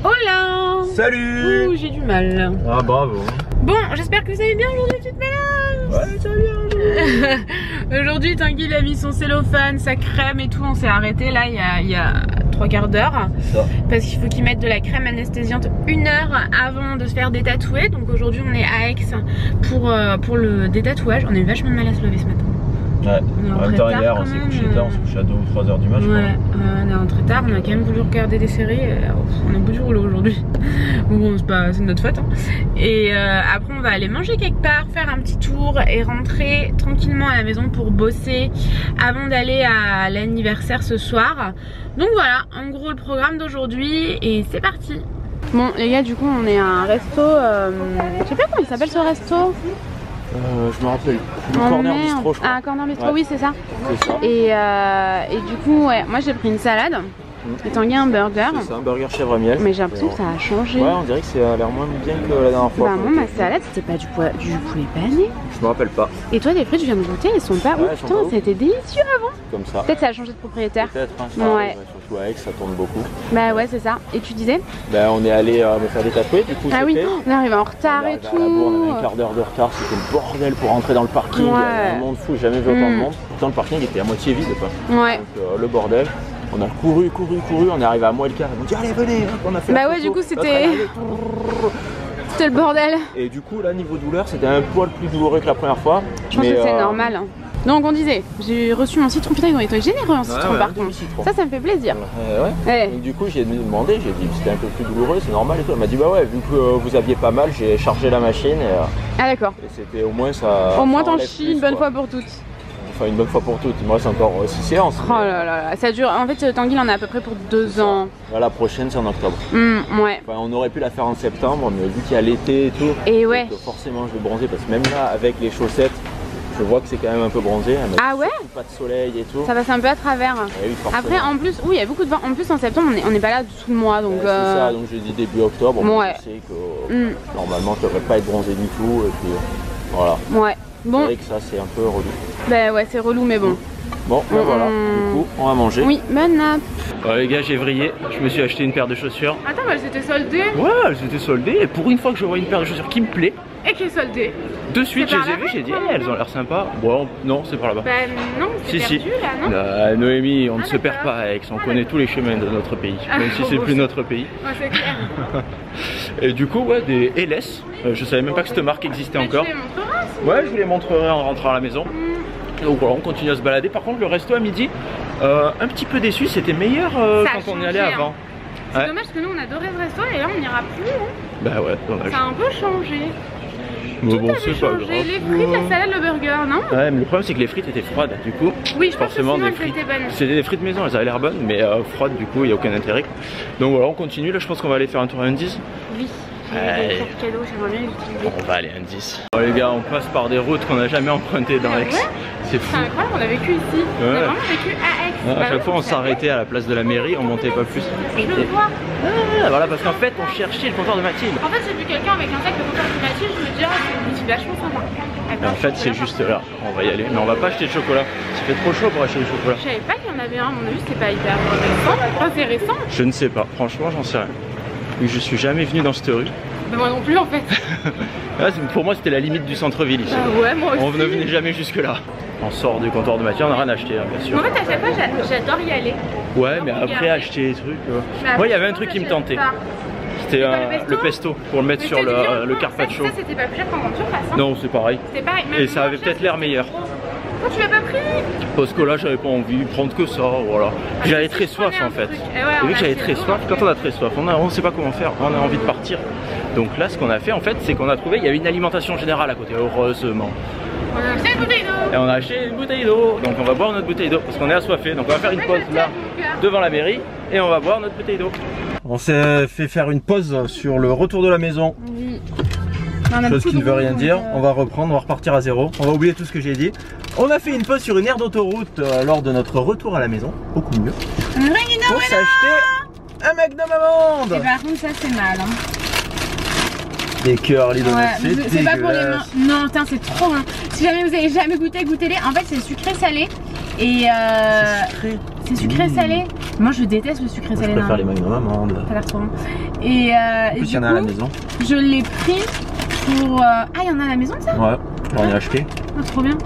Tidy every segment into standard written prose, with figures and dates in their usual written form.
Hola. Salut. Ouh, j'ai du mal. Ah bravo. Bon, j'espère que vous allez bien aujourd'hui, petite ménage. Ouais, ça va bien. Aujourd'hui, Tanguy il a mis son cellophane, sa crème et tout. On s'est arrêté là il y a 3/4 d'heure. Parce qu'il faut qu'il mette de la crème anesthésiante 1 heure avant de se faire détatouer. Donc aujourd'hui, on est à Aix pour le détatouage. On a eu vachement de mal à se lever ce matin. Ouais, en même temps hier on s'est couché tard, on s'est couché à 2 ou 3 heures du match. Ouais, on est rentré tard, on a quand même voulu regarder des séries, on est au bout du rouleau aujourd'hui. Bon, c'est de notre faute hein. Et après on va aller manger quelque part, faire un petit tour et rentrer tranquillement à la maison pour bosser avant d'aller à l'anniversaire ce soir. Donc voilà, en gros le programme d'aujourd'hui et c'est parti. Bon les gars, du coup on est à un resto, je sais pas comment il s'appelle ce resto. Je me rappelle. Corner Bistro, je crois. Ah, Corner Bistro, ouais. oui, c'est ça. C'est ça. Et du coup, ouais, moi j'ai pris une salade. Et Tanguy un burger. C'est un burger chèvre miel. Mais j'ai l'impression que ça a changé. Ouais, on dirait que ça a l'air moins bien que la dernière fois. Bah, moi, ma salade, c'était pas du poulet pané. Je me rappelle pas. Et toi, les frites, je viens de goûter, elles sont pas ouf. Putain, ça a été délicieux avant. Comme ça. Peut-être ça a changé de propriétaire. Peut-être, hein, ouais. Surtout à Aix, ça tourne beaucoup. Bah, ouais, c'est ça. Et tu disais? Bah, on est allé me faire détatouer, du coup. Ah oui, on arrive en retard et tout. À la bourre, on avait un quart d'heure de retard, c'était le bordel pour rentrer dans le parking. Ouais. Il y avait un monde fou, j'ai jamais vu autant de monde. Pourtant, le parking était à moitié vide, quoi. Ouais. Donc, le bordel. On a couru, on est arrivé à moins le quart. On dit allez venez, on a fait. Bah ouais, du coup c'était le bordel. Et du coup là niveau douleur c'était un poil plus douloureux que la première fois. Je pense que c'est normal. Hein. Donc on disait, j'ai reçu mon citron, putain ils ont été généreux en citron par contre. Ça me fait plaisir. Ouais. Donc, du coup j'ai demandé, j'ai dit c'était un peu plus douloureux, c'est normal et tout. Elle m'a dit bah ouais, vu que vous aviez pas mal, j'ai chargé la machine. Ah d'accord. Et c'était au moins ça. Au moins t'en chies une bonne fois pour toutes. Enfin une bonne fois pour toutes, il me reste encore 6 séances. Oh là là, ça dure, en fait Tanguy en a à peu près pour 2 ans. La prochaine c'est en octobre. Ouais. Enfin, on aurait pu la faire en septembre, mais vu qu'il y a l'été et tout, et ouais. Forcément je vais bronzer parce que même là avec les chaussettes, je vois que c'est quand même un peu bronzé. Ah ouais? Pas de soleil et tout. Ça passe un peu à travers. Oui, après en plus, oui il y a beaucoup de vent. En plus en septembre on n'est pas là tout le mois donc. C'est ça, donc j'ai dit début octobre. Ouais. Je sais que normalement je devrais pas être bronzé du tout et puis voilà. Ouais. Bon. C'est vrai que ça c'est un peu relou. Bah ouais c'est relou mais bon. Bon ben voilà, du coup on va manger. Oui, bonne nappe. Les gars j'ai vrillé, je me suis acheté une paire de chaussures. Attends mais elles étaient soldées. Ouais elles étaient soldées et pour une fois que je vois une paire de chaussures qui me plaît. Et qui est soldée. De suite je les ai vues, j'ai dit elles ont l'air sympas. Bon non c'est par là-bas. Bah non c'est perdu là non. Noémie on ne se perd pas avec, on connaît tous les chemins de notre pays. Même si c'est plus notre pays. Ouais c'est clair. Et du coup ouais des LS, je savais même pas que cette marque existait encore. Tu les montreras si... Ouais je vous les montrerai en rentrant à la maison. Donc voilà, on continue à se balader. Par contre, le resto à midi, un petit peu déçu, c'était meilleur quand on y allait avant. C'est dommage parce que nous on adorait ce resto et là on n'ira plus. Hein. Bah ouais, dommage. Ça a un peu changé. Mais bon, c'est pas grave. Les frites, la salade, le burger, non? Ouais, mais le problème c'est que les frites étaient froides, du coup. Oui, je pense forcément que des frites. C'était des frites maison, elles avaient l'air bonnes, mais froides, du coup, il n'y a aucun intérêt. Donc voilà, on continue. Là, je pense qu'on va aller faire un tour à Indies. Oui. Cadeau, j'aimerais bien l'utiliser. On va aller à Indies. Bon, les gars, on passe par des routes qu'on n'a jamais empruntées dans Aix. C'est fou. C'est incroyable, on a vécu ici. On a vraiment vécu à Aix. À chaque fois, on s'arrêtait à la place de la mairie, on montait pas plus. Je le vois. Voilà, parce qu'en fait, on cherchait le comptoir de Mathilde. En fait, j'ai vu quelqu'un avec un sac de comptoir de Mathilde, je me dis, c'est une boutique vachement sympa. Et en fait, c'est juste là. On va y aller, mais on va pas acheter de chocolat. Ça fait trop chaud pour acheter du chocolat. Je savais pas qu'il y en avait un, à mon avis, c'était pas hyper récent. Enfin, c'est récent. Je ne sais pas, franchement, j'en sais rien. Vu que je suis jamais venu dans cette rue. Mais moi non plus en fait. Pour moi c'était la limite du centre-ville ici. Ouais, moi aussi. On ne venait jamais jusque là. On sort du comptoir de Mathilde, on n'a rien acheté hein, bien sûr. En fait à chaque fois j'adore y aller. Ouais mais après acheter des trucs. Moi il y avait un truc qui me tentait. C'était le pesto pour le mettre sur le carpaccio. Ça c'était pas plus cher qu'en grande surface hein. Non c'est pareil. C'était pareil. Et ça avait peut-être l'air meilleur. Pourquoi tu l'as pas pris? Parce que là j'avais pas envie de prendre que ça, voilà. J'avais très soif en fait. Et vu que j'avais très soif, quand on a très soif, on sait pas comment faire, on a envie de partir. Donc là ce qu'on a fait en fait c'est qu'on a trouvé, il y avait une alimentation générale à côté, heureusement. On a acheté une bouteille d'eau. Et on a acheté une bouteille d'eau, donc on va boire notre bouteille d'eau parce qu'on est assoiffé. Donc on va faire une pause là devant la mairie et on va boire notre bouteille d'eau. On s'est fait faire une pause sur le retour de la maison. Oui. Chose qui ne veut rien dire, on va reprendre, on va repartir à zéro, on va oublier tout ce que j'ai dit. On a fait une pause sur une aire d'autoroute lors de notre retour à la maison, beaucoup mieux. Pour s'acheter un Magnum Amande. Et par contre ça c'est mal hein. Des cœurs, les donuts, c'est pas pour les mains. Non, putain, c'est trop bon. Si jamais vous avez jamais goûté, goûtez-les. En fait, c'est sucré salé. Et c'est C'est sucré salé. Moi je déteste le sucré salé. Je préfère les magnums amandes. Ça a l'air trop bon. Et en plus, il y en a à la maison. Je l'ai pris pour... Ah, il y en a à la maison de ça? Ouais, j'en ai acheté. Ah, trop bien.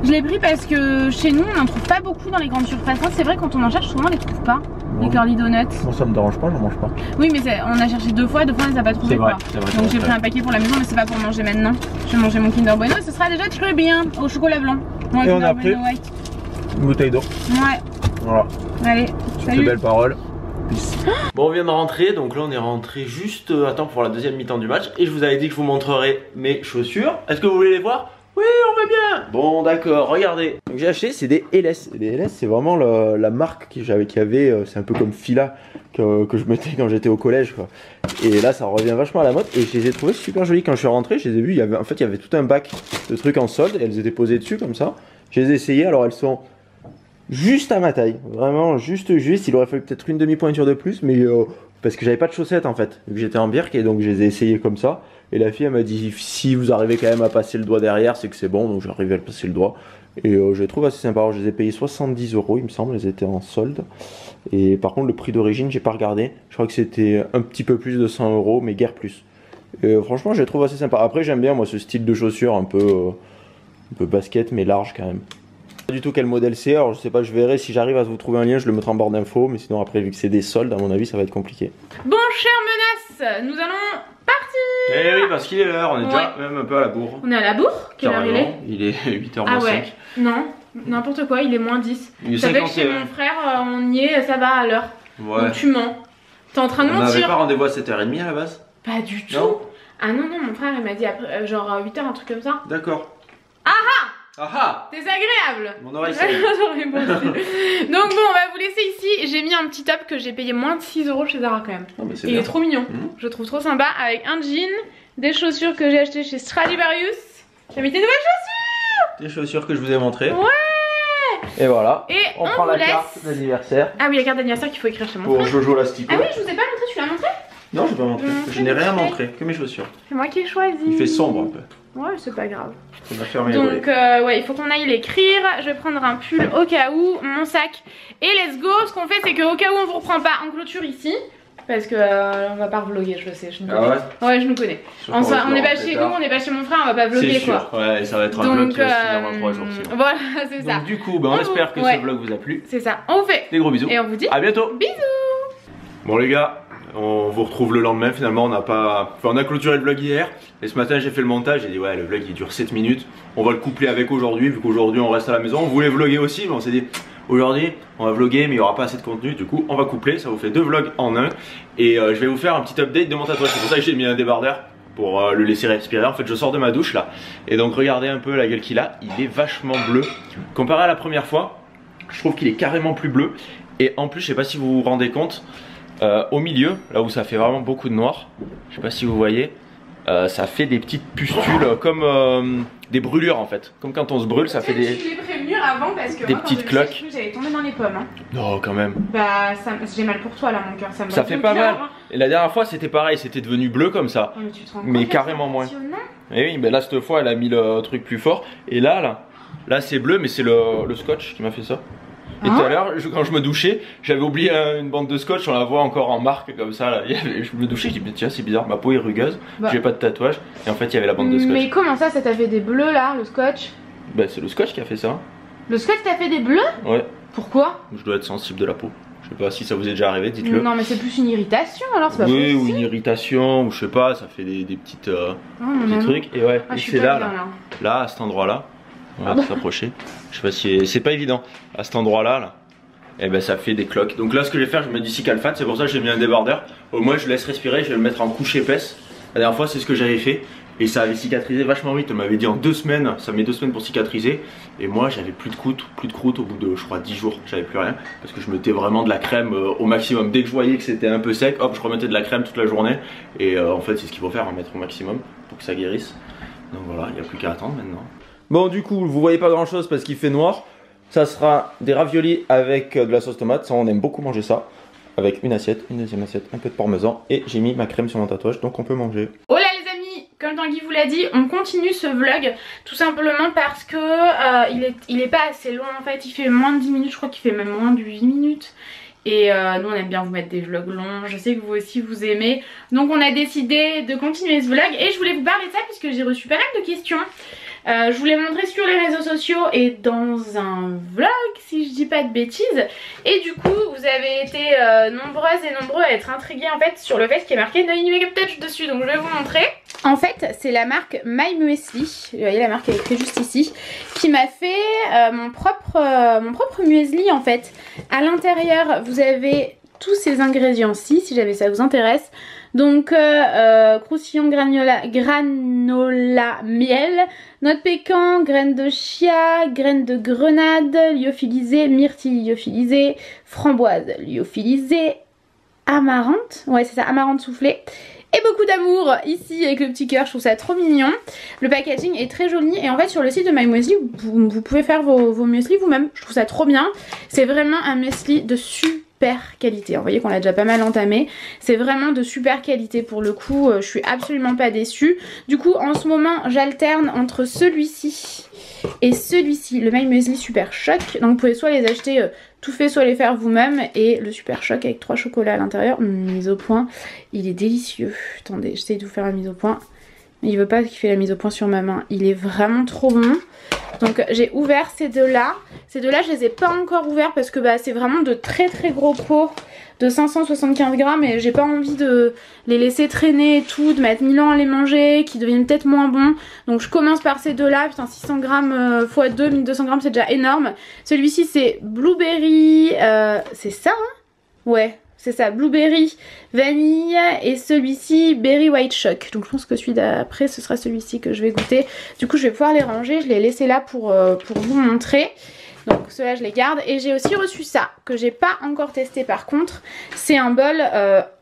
Je l'ai pris parce que chez nous on n'en trouve pas beaucoup dans les grandes surfaces. C'est vrai, quand on en cherche souvent on les trouve pas. Les curly donuts. Bon, ça me dérange pas, j'en mange pas. Oui, mais on a cherché deux fois on les a pas trouvés. C'est vrai, donc j'ai pris un paquet pour la maison, mais c'est pas pour manger maintenant. Je vais manger mon Kinder Bueno et ce sera déjà très bien au chocolat blanc. Ouais, et on a pris une bouteille d'eau. Ouais. Voilà. Allez, salut. De belles paroles. Bon, on vient de rentrer, donc là on est rentré juste à temps pour la deuxième mi-temps du match. Et je vous avais dit que je vous montrerai mes chaussures. Est-ce que vous voulez les voir? Oui, on veut bien. Bon, d'accord, regardez. Donc j'ai acheté, c'est des LS. Les LS, c'est vraiment la marque qu'il y avait, c'est un peu comme Fila que je mettais quand j'étais au collège, quoi. Et là, ça revient vachement à la mode. Et je les ai trouvées super jolies. Quand je suis rentré, je les ai vues. En fait, il y avait tout un bac de trucs en solde. Et elles étaient posées dessus comme ça. Je les ai essayées. Alors, elles sont juste à ma taille. Vraiment, juste. Il aurait fallu peut-être une demi-pointure de plus. Mais parce que j'avais pas de chaussettes en fait. Vu que j'étais en birk. Et donc, je les ai essayées comme ça. Et la fille, elle m'a dit, si vous arrivez quand même à passer le doigt derrière, c'est que c'est bon. Donc, j'arrive à le passer le doigt. Et je les trouve assez sympa. Alors, je les ai payés 70 €, il me semble. Elles étaient en solde. Et par contre, le prix d'origine, j'ai pas regardé. Je crois que c'était un petit peu plus de 100 €, mais guère plus. Et franchement, je les trouve assez sympa. Après, j'aime bien, moi, ce style de chaussures un peu basket, mais large quand même. Pas du tout quel modèle c'est. Alors, je sais pas, je verrai si j'arrive à vous trouver un lien, je le mettrai en barre d'infos. Mais sinon, après, vu que c'est des soldes, à mon avis, ça va être compliqué. Bon, chère menace, nous allons partir. Eh oui, parce qu'il est l'heure, on est déjà même un peu à la bourre. On est à la bourre? Quelle heure il est? Il est 8h ah moins ouais. 5. Non, n'importe quoi, il est moins 10. Il est ça fait que chez mon frère, on y est, ça va à l'heure. Ouais. Donc tu mens. T'es en train de mentir. On n'avait pas rendez-vous à 7h30 à la base? Pas du tout. Non. Ah non, mon frère il m'a dit après, genre 8h, un truc comme ça. D'accord. Ah ah! Ah! Désagréable! Mon oreille Donc bon, on va vous laisser ici. J'ai mis un petit top que j'ai payé moins de 6 € chez Zara quand même. Oh, il est trop mignon. Je le trouve trop sympa. Avec un jean, des chaussures que j'ai achetées chez Stradivarius. J'ai mis des nouvelles chaussures! Des chaussures que je vous ai montrées. Ouais! Et voilà. Et on prend la carte d'anniversaire. Ah oui, la carte d'anniversaire qu'il faut écrire chez mon frère. Pour Jojo Lastico. Ah oui, je vous ai pas montré, tu l'as montré? Non, je vais pas montrer. Je n'ai rien montré, que mes chaussures. C'est moi qui ai choisi. Il fait sombre un peu. Ouais, c'est pas grave. On va fermer donc ouais, il faut qu'on aille l'écrire. Je vais prendre un pull au cas où, mon sac. Et let's go. Ce qu'on fait, c'est qu'au cas où on vous reprend pas, on clôture ici. Parce que on va pas vlogger, je le sais. Je nous connais. Ah ouais? Ouais, je nous connais. On n'est pas chez nous, on n'est pas chez mon frère, on va pas vlogger quoi. Ouais, ça va être un vlog qui va se finir dans 3 jours. Voilà, c'est ça. Donc du coup, on espère que ce vlog vous a plu. C'est ça. On vous fait des gros bisous. Et on vous dit à bientôt. Bisous. Bon les gars, on vous retrouve le lendemain. Finalement, on a clôturé le vlog hier. Et ce matin, j'ai fait le montage. J'ai dit ouais, le vlog il dure 7 minutes. On va le coupler avec aujourd'hui, vu qu'aujourd'hui on reste à la maison. On voulait vlogger aussi, mais on s'est dit aujourd'hui on va vlogger, mais il n'y aura pas assez de contenu. Du coup, on va coupler. Ça vous fait 2 vlogs en un. Et je vais vous faire un petit update de mon tatouage. C'est pour ça que j'ai mis un débardeur pour le laisser respirer. En fait, je sors de ma douche là. Et donc, regardez un peu la gueule qu'il a. Il est vachement bleu. Comparé à la première fois, je trouve qu'il est carrément plus bleu. Et en plus, je sais pas si vous vous rendez compte. Au milieu, là où ça fait vraiment beaucoup de noir, je sais pas si vous voyez, ça fait des petites pustules comme des brûlures en fait. Comme quand on se brûle, ça fait des. Je l'ai prévenu avant parce que des moi, petites cloques. J'allais tomber dans les pommes. Hein. Non, quand même. Bah, j'ai mal pour toi là, mon cœur. Ça fait pas mal. Et la dernière fois, c'était pareil, c'était devenu bleu comme ça. Mais, tu te rends compte, mais carrément moins. Et oui, mais là, cette fois, elle a mis le truc plus fort. Et là c'est bleu, mais c'est le scotch qui m'a fait ça. Et tout à l'heure, quand je me douchais, j'avais oublié une bande de scotch, on la voit encore en marque comme ça. Là. Je me douchais, je dis tiens c'est bizarre, ma peau est rugueuse, j'ai pas de tatouage. Et en fait il y avait la bande de scotch. Mais comment ça t'a fait des bleus là, le scotch? Bah c'est le scotch qui a fait ça. Le scotch t'a fait des bleus? Ouais. Pourquoi? Je dois être sensible de la peau. Je sais pas si ça vous est déjà arrivé, dites-le. Non mais c'est plus une irritation alors, c'est pas possible. Oui, ou une irritation, ou je sais pas, ça fait des petites petits trucs. Et ouais, et c'est là, à cet endroit là. On va s'approcher. Je sais pas si c'est pas évident. À cet endroit là, et ben ça fait des cloques. Donc là ce que je vais faire, je mets du Cicalfate, c'est pour ça que j'ai mis un débardeur. Au moins je laisse respirer, je vais le mettre en couche épaisse. La dernière fois c'est ce que j'avais fait. Et ça avait cicatrisé vachement vite. On m'avait dit en 2 semaines, ça met 2 semaines pour cicatriser. Et moi j'avais plus de croûte au bout de je crois 10 jours, j'avais plus rien. Parce que je mettais vraiment de la crème au maximum. Dès que je voyais que c'était un peu sec, hop je remettais de la crème toute la journée. Et en fait c'est ce qu'il faut faire, en mettre au maximum pour que ça guérisse. Donc voilà, il n'y a plus qu'à attendre maintenant. Bon du coup vous voyez pas grand chose parce qu'il fait noir. Ça sera des raviolis avec de la sauce tomate, ça on aime beaucoup manger ça. Avec une assiette, une deuxième assiette, un peu de parmesan et j'ai mis ma crème sur mon tatouage donc on peut manger. Oh là les amis, comme comme Tanguy vous l'a dit, on continue ce vlog tout simplement parce que il est pas assez long en fait, il fait moins de 10 minutes, je crois qu'il fait même moins de 8 minutes. Et nous on aime bien vous mettre des vlogs longs, je sais que vous aussi vous aimez. Donc on a décidé de continuer ce vlog et je voulais vous parler de ça puisque j'ai reçu pas mal de questions. Je vous l'ai montré sur les réseaux sociaux et dans un vlog si je dis pas de bêtises. Et du coup vous avez été nombreuses et nombreux à être intrigués en fait sur le fait qu'il y a marqué No Makeup Touch dessus. Donc je vais vous montrer. En fait c'est la marque My Muesli, vous voyez la marque est écrite juste ici, qui m'a fait mon propre muesli en fait. À l'intérieur vous avez tous ces ingrédients-ci si jamais ça vous intéresse. Donc croustillant granola miel, noix de pécan, graines de chia, graines de grenade lyophilisées, myrtille lyophilisée, framboise lyophilisée, amarante, ouais c'est ça, amarante soufflée. Et beaucoup d'amour ici avec le petit cœur, je trouve ça trop mignon. Le packaging est très joli et en fait sur le site de My Muesli vous pouvez faire vos muesli vous-même. Je trouve ça trop bien. C'est vraiment un muesli de super qualité. Vous voyez qu'on l'a déjà pas mal entamé. C'est vraiment de super qualité pour le coup. Je suis absolument pas déçue. Du coup en ce moment j'alterne entre celui-ci et celui-ci, le My Muesli Super Choc. Donc vous pouvez soit les acheter tout fait, soit les faire vous-même. Et le Super Choc avec 3 chocolats à l'intérieur, mise au point, il est délicieux. Attendez, j'essaie de vous faire la mise au point. Mais il veut pas qu'il fait la mise au point sur ma main. Il est vraiment trop bon. Donc j'ai ouvert ces deux-là. Ces deux-là, je les ai pas encore ouverts parce que bah, c'est vraiment de très très gros pots de 575 grammes et j'ai pas envie de les laisser traîner et tout, de mettre 1000 ans à les manger, qui deviennent peut-être moins bons. Donc je commence par ces deux-là. Putain, 600 grammes x 2, 1200 grammes, c'est déjà énorme. Celui-ci, c'est Blueberry. C'est ça, hein? Ouais. C'est ça, Blueberry Vanille et celui-ci Berry White Choc. Donc je pense que celui d'après ce sera celui-ci que je vais goûter. Du coup je vais pouvoir les ranger, je les ai laissés là pour vous montrer. Donc ceux-là je les garde. Et j'ai aussi reçu ça que j'ai pas encore testé par contre. C'est un bol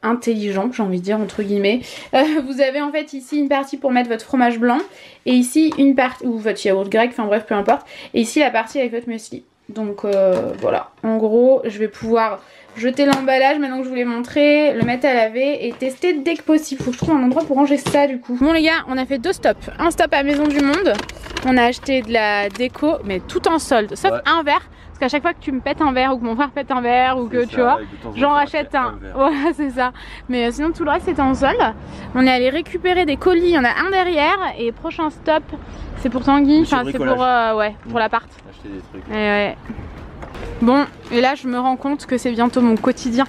intelligent, j'ai envie de dire entre guillemets. Vous avez en fait ici une partie pour mettre votre fromage blanc. Et ici une partie, ou votre yaourt grec, enfin bref peu importe. Et ici la partie avec votre muesli. Donc voilà, en gros je vais pouvoir jeter l'emballage maintenant que je vous l'ai montré, le mettre à laver et tester dès que possible. Faut que je trouve un endroit pour ranger ça du coup. Bon les gars, on a fait 2 stops. Un stop à Maison du Monde, on a acheté de la déco mais tout en solde, sauf un verre. Parce qu'à chaque fois que tu me pètes un verre ou que mon frère pète un verre ou que tu vois, j'en rachète un. Voilà c'est ça. Mais sinon tout le reste c'était en solde. On est allé récupérer des colis, il y en a un derrière. Et prochain stop c'est pour Tanguy, enfin c'est pour, ouais, pour l'appart. Acheter des trucs. Ouais. Bon, et là je me rends compte que c'est bientôt mon quotidien.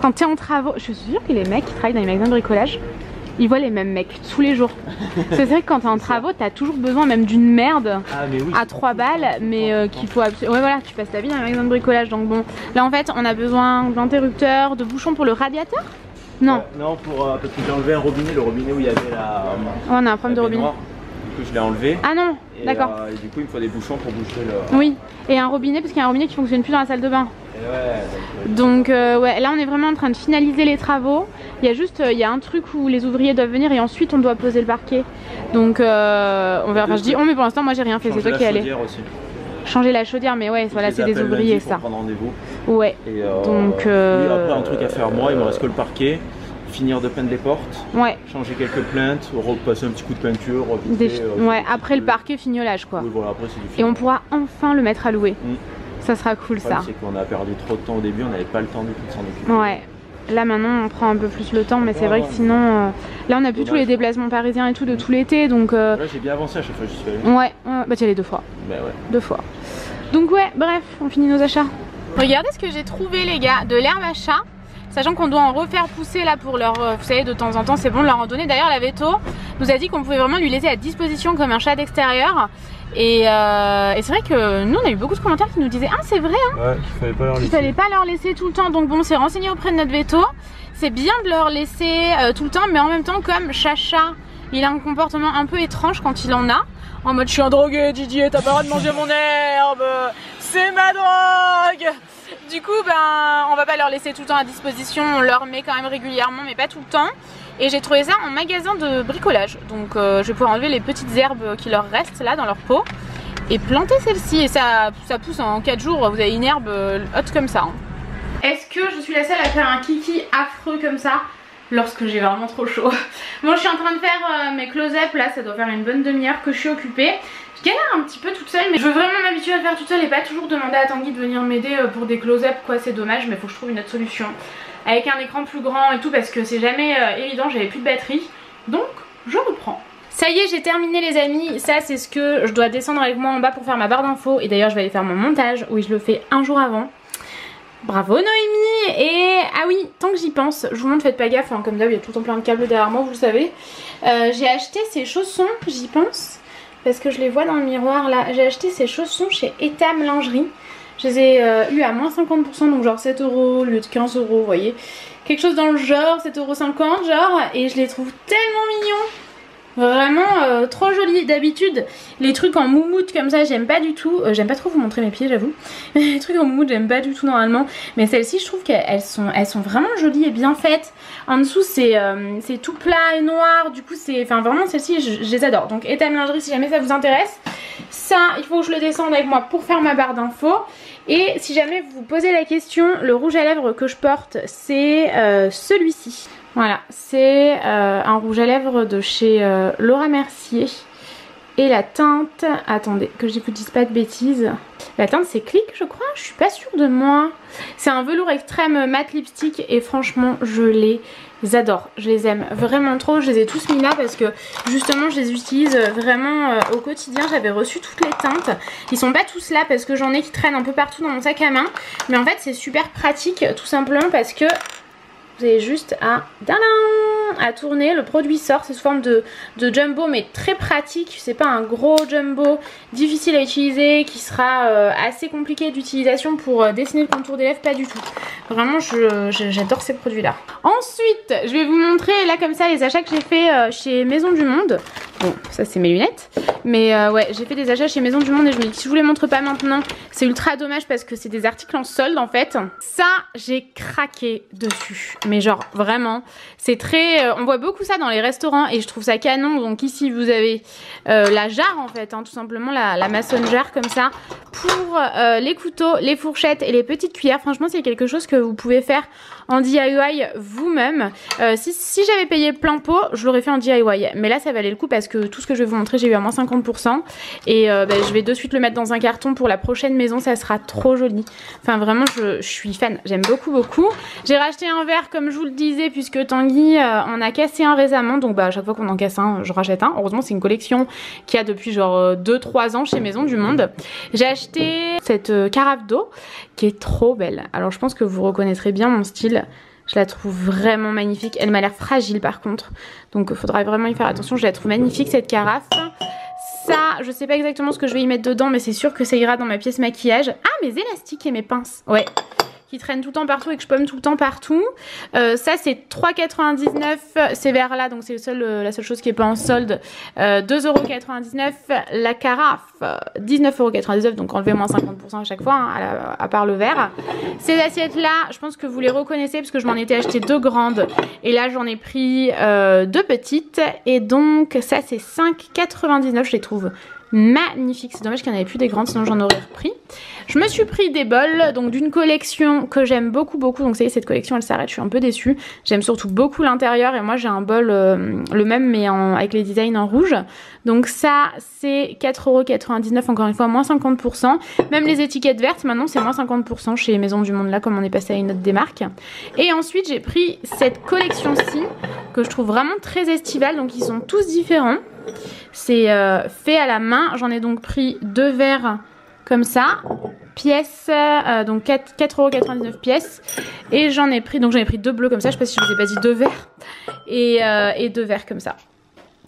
Quand t'es en travaux, je suis sûre que les mecs qui travaillent dans les magasins de bricolage, ils voient les mêmes mecs tous les jours. C'est vrai que quand t'es en travaux, t'as toujours besoin même d'une merde à 3 balles, mais qu'il faut absolument... Ouais voilà, tu passes ta vie dans les magasins de bricolage, donc bon. Là en fait, on a besoin d'interrupteurs, de bouchons pour le radiateur. Non. Non, parce que j'ai enlevé un robinet, le robinet où il y avait la... Oh, on a un problème de robinet. Du coup je l'ai enlevé. Ah non, d'accord. Et du coup il me faut des bouchons pour boucher le... Oui, et un robinet parce qu'il y a un robinet qui fonctionne plus dans la salle de bain. Donc ouais, là on est vraiment en train de finaliser les travaux. Il y a juste, il y a un truc où les ouvriers doivent venir et ensuite on doit poser le parquet. Donc on verra, enfin je dis on mais pour l'instant moi j'ai rien fait, c'est toi qui es allé. Changer la chaudière, mais ouais, voilà, c'est des ouvriers ça. Prendre rendez-vous. Ouais. Et donc après un truc à faire moi, il me reste que le parquet. Finir de peindre les portes, ouais. Changer quelques plaintes, repasser un petit coup de peinture, ouais, après le parquet fignolage quoi. Oui, voilà, après, et on pourra enfin le mettre à louer. Ça sera cool ça. C'est qu'on a perdu trop de temps au début, on n'avait pas le temps du tout de s'en occuper. Ouais. Là maintenant on prend un peu plus le temps, mais c'est vrai que sinon là on a plus tous les déplacements parisiens et tout de tout l'été, donc là j'ai bien avancé à chaque fois que j'y suis allé. Ouais, bah tu y allais 2 fois. Bah ouais. 2 fois. Donc ouais, bref, on finit nos achats. Regardez ce que j'ai trouvé les gars, de l'herbe à chat. Sachant qu'on doit en refaire pousser là pour leur, vous savez, de temps en temps c'est bon de leur en donner. D'ailleurs la veto nous a dit qu'on pouvait vraiment lui laisser à disposition comme un chat d'extérieur. Et c'est vrai que nous on a eu beaucoup de commentaires qui nous disaient ah c'est vrai hein, ouais, qu'il fallait pas leur laisser tout le temps. Donc bon, on s'est renseigné auprès de notre veto. C'est bien de leur laisser tout le temps, mais en même temps comme Chacha il a un comportement un peu étrange quand il en a. En mode je suis un drogué Didier, t'as pas le droit de manger mon herbe, c'est ma drogue. Du coup ben on va pas leur laisser tout le temps à disposition, on leur met quand même régulièrement mais pas tout le temps. Et j'ai trouvé ça en magasin de bricolage. Donc je vais pouvoir enlever les petites herbes qui leur restent là dans leur pot et planter celle-ci. Et ça pousse en 4 jours, vous avez une herbe haute comme ça. Est-ce que je suis la seule à faire un kiki affreux comme ça? lorsque j'ai vraiment trop chaud. Bon, je suis en train de faire mes close-up là, ça doit faire une bonne demi-heure que je suis occupée. Je galère un petit peu toute seule, mais je veux vraiment m'habituer à le faire toute seule et pas toujours demander à Tanguy de venir m'aider pour des close-up quoi, c'est dommage, mais faut que je trouve une autre solution. Avec un écran plus grand et tout, parce que c'est jamais évident, j'avais plus de batterie. Donc, je reprends. Ça y est, j'ai terminé les amis, ça c'est ce que je dois descendre avec moi en bas pour faire ma barre d'infos. Et d'ailleurs je vais aller faire mon montage, oui je le fais un jour avant. Bravo Noémie. Et ah oui, tant que j'y pense, je vous montre, faites pas gaffe hein, comme d'hab il y a tout le temps plein de câbles derrière moi, vous le savez. J'ai acheté ces chaussons, j'y pense, parce que je les vois dans le miroir là. J'ai acheté ces chaussons chez Etam Lingerie. Je les ai eu à moins 50%, donc genre 7 € au lieu de 15 €, vous voyez. Quelque chose dans le genre, 7,50 € genre, et je les trouve tellement mignons. Vraiment trop jolis. D'habitude les trucs en moumoute comme ça j'aime pas du tout, j'aime pas trop vous montrer mes pieds j'avoue. Les trucs en moumoute j'aime pas du tout normalement, mais celles-ci je trouve qu'elles sont vraiment jolies et bien faites. En dessous c'est tout plat et noir, du coup c'est, enfin vraiment celles-ci je les adore. Donc Etam Lingerie si jamais ça vous intéresse. Ça il faut que je le descende avec moi pour faire ma barre d'infos. Et si jamais vous vous posez la question, le rouge à lèvres que je porte c'est celui-ci. Voilà, c'est un rouge à lèvres de chez Laura Mercier. Et la teinte, attendez que je vous dise pas de bêtises. La teinte c'est Click je crois, je suis pas sûre de moi. C'est un velours extrême matte lipstick et franchement je les adore. Je les aime vraiment trop, je les ai tous mis là parce que justement je les utilise vraiment au quotidien. J'avais reçu toutes les teintes. Ils sont pas tous là parce que j'en ai qui traînent un peu partout dans mon sac à main. Mais en fait c'est super pratique tout simplement parce que vous avez juste à tourner, le produit sort, c'est sous forme de jumbo mais très pratique, c'est pas un gros jumbo difficile à utiliser qui sera assez compliqué d'utilisation pour dessiner le contour des lèvres, pas du tout. Vraiment j'adore ces produits là. Ensuite je vais vous montrer là comme ça les achats que j'ai fait chez Maison du Monde. Bon ça c'est mes lunettes, mais ouais j'ai fait des achats chez Maison du Monde et je me dis que si je vous les montre pas maintenant c'est ultra dommage parce que c'est des articles en solde en fait. Ça j'ai craqué dessus. Mais genre vraiment c'est très on voit beaucoup ça dans les restaurants et je trouve ça canon. Donc ici vous avez la jarre en fait hein, tout simplement la maçonne jarre comme ça pour les couteaux, les fourchettes et les petites cuillères. Franchement c'est quelque chose que vous pouvez faire en DIY vous-même. Si j'avais payé plein pot je l'aurais fait en DIY, mais là ça valait le coup parce que tout ce que je vais vous montrer j'ai eu à moins 50% et je vais de suite le mettre dans un carton pour la prochaine maison, ça sera trop joli. Enfin vraiment je suis fan, j'aime beaucoup. J'ai racheté un verre comme je vous le disais puisque Tanguy en a cassé un récemment, donc à chaque fois qu'on en casse un je rachète un. Heureusement c'est une collection qui a depuis genre 2-3 ans chez Maison du Monde. J'ai acheté cette carafe d'eau qui est trop belle. Alors je pense que vous reconnaîtrez bien mon style. Je la trouve vraiment magnifique. Elle m'a l'air fragile par contre. Donc il faudra vraiment y faire attention. Je la trouve magnifique cette carafe. Ça, je sais pas exactement ce que je vais y mettre dedans, mais c'est sûr que ça ira dans ma pièce maquillage. Ah, mes élastiques et mes pinces. Ouais. Qui traînent tout le temps partout et que je pomme tout le temps partout. Ça c'est 3,99 ces verres là, donc c'est la seule chose qui est pas en solde. 2,99 € la carafe, 19,99 €, donc enlevez moins 50% à chaque fois hein, à part le verre. Ces assiettes là je pense que vous les reconnaissez parce que je m'en étais acheté 2 grandes et là j'en ai pris 2 petites et donc ça c'est 5,99 €. Je les trouve magnifique, c'est dommage qu'il n'y en avait plus des grandes sinon j'en aurais repris. Je me suis pris des bols donc d'une collection que j'aime beaucoup, donc ça y est cette collection elle s'arrête, je suis un peu déçue. J'aime surtout beaucoup l'intérieur et moi j'ai un bol le même mais avec les designs en rouge. Donc ça c'est 4,99 €, encore une fois moins 50%. Même les étiquettes vertes maintenant c'est moins 50% chez Maison du Monde là comme on est passé à une autre des marques. Et ensuite j'ai pris cette collection-ci que je trouve vraiment très estivale, donc ils sont tous différents. C'est fait à la main, j'en ai donc pris 2 verres comme ça, pièces, donc 4,99 € pièces. Et j'en ai pris 2 bleus comme ça, je sais pas si je vous ai pas dit 2 verres. Et 2 verres comme ça.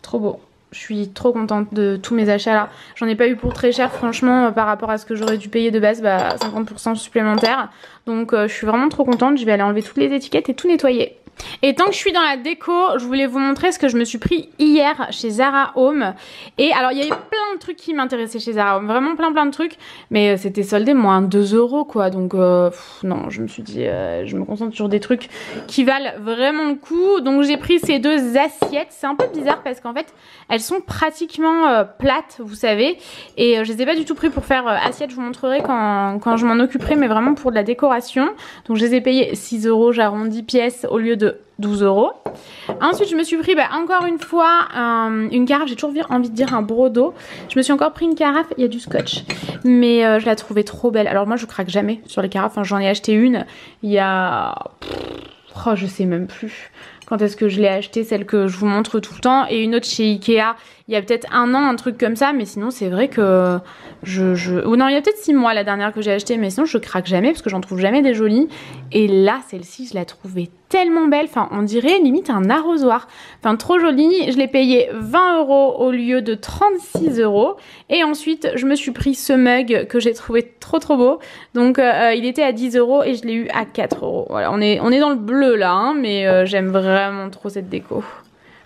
Trop beau. Je suis trop contente de tous mes achats là. J'en ai pas eu pour très cher franchement par rapport à ce que j'aurais dû payer de base, 50% supplémentaire. Donc je suis vraiment trop contente, je vais aller enlever toutes les étiquettes et tout nettoyer. Et tant que je suis dans la déco, je voulais vous montrer ce que je me suis pris hier chez Zara Home. Et alors il y avait plein de trucs qui m'intéressaient chez Zara Home, vraiment plein de trucs. Mais c'était soldé moins 2 € quoi, donc non, je me suis dit je me concentre sur des trucs qui valent vraiment le coup. Donc j'ai pris ces 2 assiettes, c'est un peu bizarre parce qu'en fait elles sont pratiquement plates vous savez. Et je les ai pas du tout pris pour faire assiette, je vous montrerai quand je m'en occuperai, mais vraiment pour de la décoration. Donc je les ai payées 6 €, j'arrondis pièces au lieu de de 12 €. Ensuite, je me suis pris encore une fois une carafe. J'ai toujours envie de dire un brodo. Je me suis encore pris une carafe. Il y a du scotch. Mais je la trouvais trop belle. Alors moi, je craque jamais sur les carafes. Enfin, j'en ai acheté une il y a... Oh, je sais même plus quand est-ce que je l'ai acheté, celle que je vous montre tout le temps. Et une autre chez Ikea, il y a peut-être 1 an, un truc comme ça. Mais sinon, c'est vrai que ou non, il y a peut-être 6 mois la dernière que j'ai acheté. Mais sinon, je craque jamais parce que j'en trouve jamais des jolies. Et là, celle-ci, je la trouvais tellement belle. Enfin, on dirait limite un arrosoir. Enfin, trop jolie. Je l'ai payé 20 € au lieu de 36 €. Et ensuite, je me suis pris ce mug que j'ai trouvé trop beau. Donc, il était à 10 € et je l'ai eu à 4 €. Voilà, on est dans le bleu là, hein, mais j'aime vraiment trop cette déco.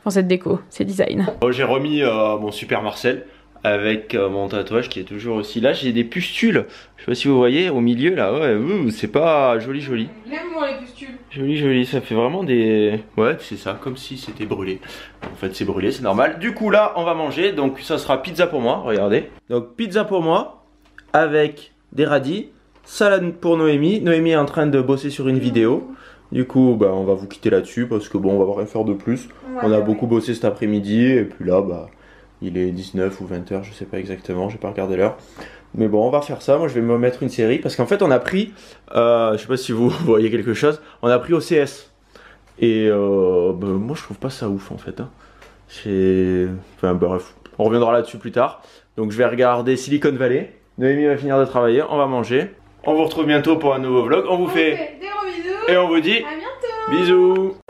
Enfin, cette déco, ces designs. J'ai remis mon Super Marcel avec mon tatouage qui est toujours aussi là. J'ai des pustules, je sais pas si vous voyez au milieu là, ouais, c'est pas joli. J'aime moi les pustules. Joli, ça fait vraiment des... Ouais, c'est ça, comme si c'était brûlé. En fait c'est brûlé, c'est normal. Du coup là, on va manger, donc ça sera pizza pour moi, regardez. Donc pizza pour moi, avec des radis, salade pour Noémie. Noémie est en train de bosser sur une vidéo. Du coup, on va vous quitter là-dessus parce que bon, on va rien faire de plus. Ouais, on a beaucoup bossé cet après-midi et puis là, il est 19 ou 20 h, je sais pas exactement, j'ai pas regardé l'heure. Mais bon, on va faire ça. Moi, je vais me mettre une série parce qu'en fait, on a pris, je sais pas si vous voyez quelque chose, on a pris OCS. Et moi, je trouve pas ça ouf en fait. Hein. Enfin, bref, on reviendra là-dessus plus tard. Donc, je vais regarder Silicon Valley. Noémie va finir de travailler, on va manger. On vous retrouve bientôt pour un nouveau vlog. On vous fait des gros bisous et on vous dit à bientôt. Bisous.